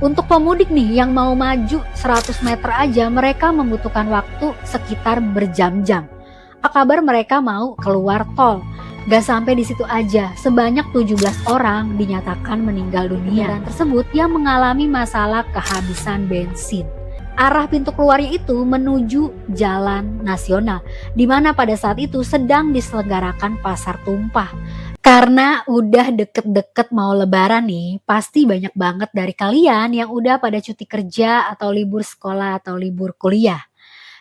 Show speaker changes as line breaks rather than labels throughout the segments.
Untuk pemudik nih yang mau maju 100 meter aja mereka membutuhkan waktu sekitar berjam-jam. Apa kabar mereka mau keluar tol? Gak sampai di situ aja, sebanyak 17 orang dinyatakan meninggal dunia. Kendaraan tersebut yang mengalami masalah kehabisan bensin. Arah pintu keluarnya itu menuju Jalan Nasional, di mana pada saat itu sedang diselenggarakan pasar tumpah. Karena udah deket-deket mau lebaran nih, pasti banyak banget dari kalian yang udah pada cuti kerja atau libur sekolah atau libur kuliah.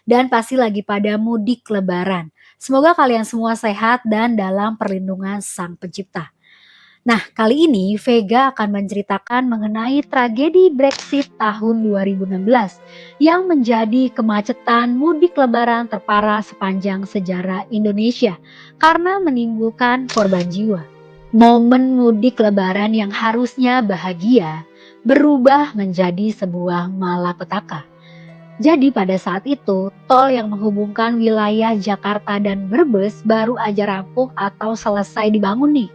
Dan pasti lagi pada mudik lebaran. Semoga kalian semua sehat dan dalam perlindungan Sang Pencipta. Nah, kali ini Vega akan menceritakan mengenai tragedi Brexit tahun 2016 yang menjadi kemacetan mudik lebaran terparah sepanjang sejarah Indonesia karena menimbulkan korban jiwa. Momen mudik lebaran yang harusnya bahagia berubah menjadi sebuah malapetaka. Jadi pada saat itu, tol yang menghubungkan wilayah Jakarta dan Brebes baru aja rampung atau selesai dibangun nih.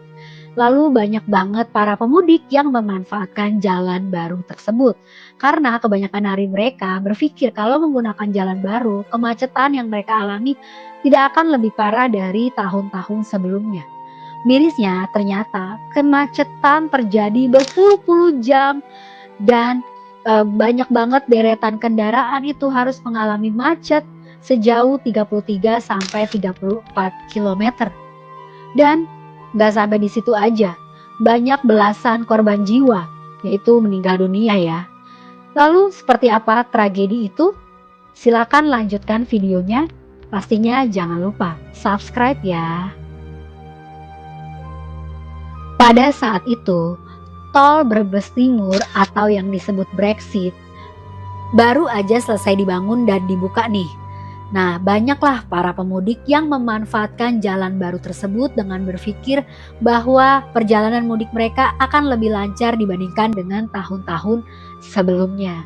Lalu banyak banget para pemudik yang memanfaatkan jalan baru tersebut. Karena kebanyakan hari mereka berpikir kalau menggunakan jalan baru, kemacetan yang mereka alami tidak akan lebih parah dari tahun-tahun sebelumnya. Mirisnya ternyata kemacetan terjadi berpuluh-puluh jam dan banyak banget deretan kendaraan itu harus mengalami macet sejauh 33 sampai 34 kilometer. Dan gak sampai di situ aja, banyak belasan korban jiwa, yaitu meninggal dunia ya. Lalu seperti apa tragedi itu? Silakan lanjutkan videonya. Pastinya jangan lupa subscribe ya. Pada saat itu, tol Brebes Timur atau yang disebut Brexit baru aja selesai dibangun dan dibuka nih. Nah, banyaklah para pemudik yang memanfaatkan jalan baru tersebut dengan berpikir bahwa perjalanan mudik mereka akan lebih lancar dibandingkan dengan tahun-tahun sebelumnya.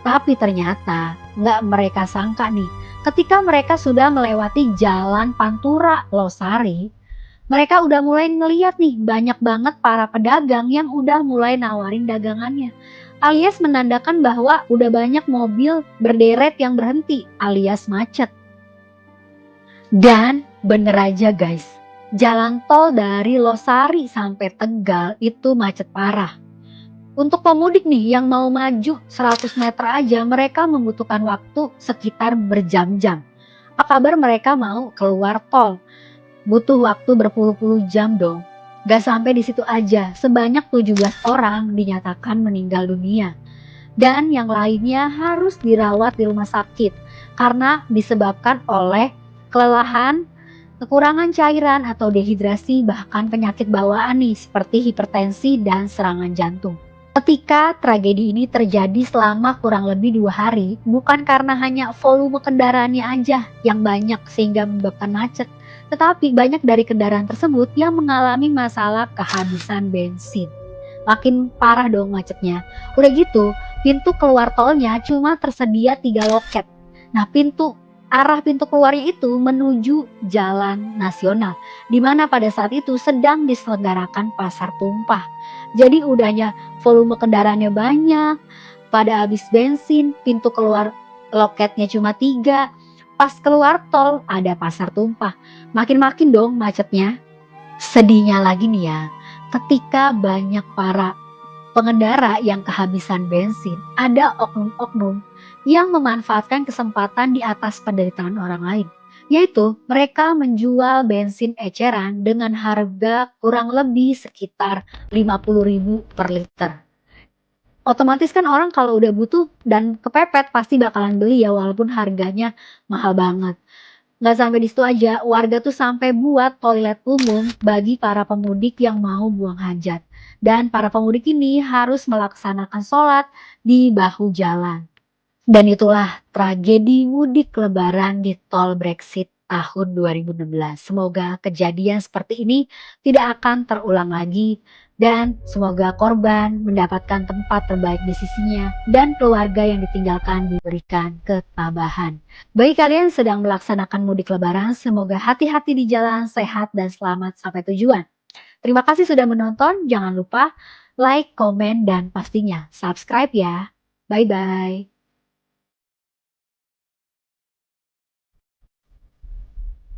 Tapi ternyata nggak mereka sangka nih, ketika mereka sudah melewati jalan Pantura Losari, mereka udah mulai ngeliat nih banyak banget para pedagang yang udah mulai nawarin dagangannya. Alias menandakan bahwa udah banyak mobil berderet yang berhenti alias macet. Dan bener aja guys, jalan tol dari Losari sampai Tegal itu macet parah. Untuk pemudik nih yang mau maju 100 meter aja mereka membutuhkan waktu sekitar berjam-jam. Apa kabar mereka mau keluar tol? Butuh waktu berpuluh-puluh jam dong. Gak sampai di situ aja, sebanyak 17 orang dinyatakan meninggal dunia. Dan yang lainnya harus dirawat di rumah sakit karena disebabkan oleh kelelahan, kekurangan cairan atau dehidrasi bahkan penyakit bawaan nih seperti hipertensi dan serangan jantung. Ketika tragedi ini terjadi selama kurang lebih 2 hari, bukan karena hanya volume kendaraannya aja yang banyak sehingga menyebabkan macet, tetapi banyak dari kendaraan tersebut yang mengalami masalah kehabisan bensin. Makin parah dong macetnya. Udah gitu, pintu keluar tolnya cuma tersedia 3 loket. Nah, arah pintu keluarnya itu menuju Jalan Nasional, di mana pada saat itu sedang diselenggarakan pasar tumpah. Jadi udahnya volume kendaraannya banyak, pada habis bensin, pintu keluar loketnya cuma 3. Pas keluar tol ada pasar tumpah. Makin-makin dong macetnya. Sedihnya lagi nih ya, ketika banyak para pengendara yang kehabisan bensin, ada oknum-oknum yang memanfaatkan kesempatan di atas penderitaan orang lain. Yaitu mereka menjual bensin eceran dengan harga kurang lebih sekitar 50.000 per liter. Otomatis kan orang kalau udah butuh dan kepepet pasti bakalan beli ya walaupun harganya mahal banget. Nggak sampai di situ aja, warga tuh sampai buat toilet umum bagi para pemudik yang mau buang hajat. Dan para pemudik ini harus melaksanakan sholat di bahu jalan. Dan itulah tragedi mudik lebaran di tol Brexit tahun 2016. Semoga kejadian seperti ini tidak akan terulang lagi dan semoga korban mendapatkan tempat terbaik di sisinya dan keluarga yang ditinggalkan diberikan ketabahan. Bagi kalian yang sedang melaksanakan mudik lebaran, semoga hati-hati di jalan, sehat dan selamat sampai tujuan. Terima kasih sudah menonton, jangan lupa like, komen, dan pastinya subscribe ya. Bye-bye.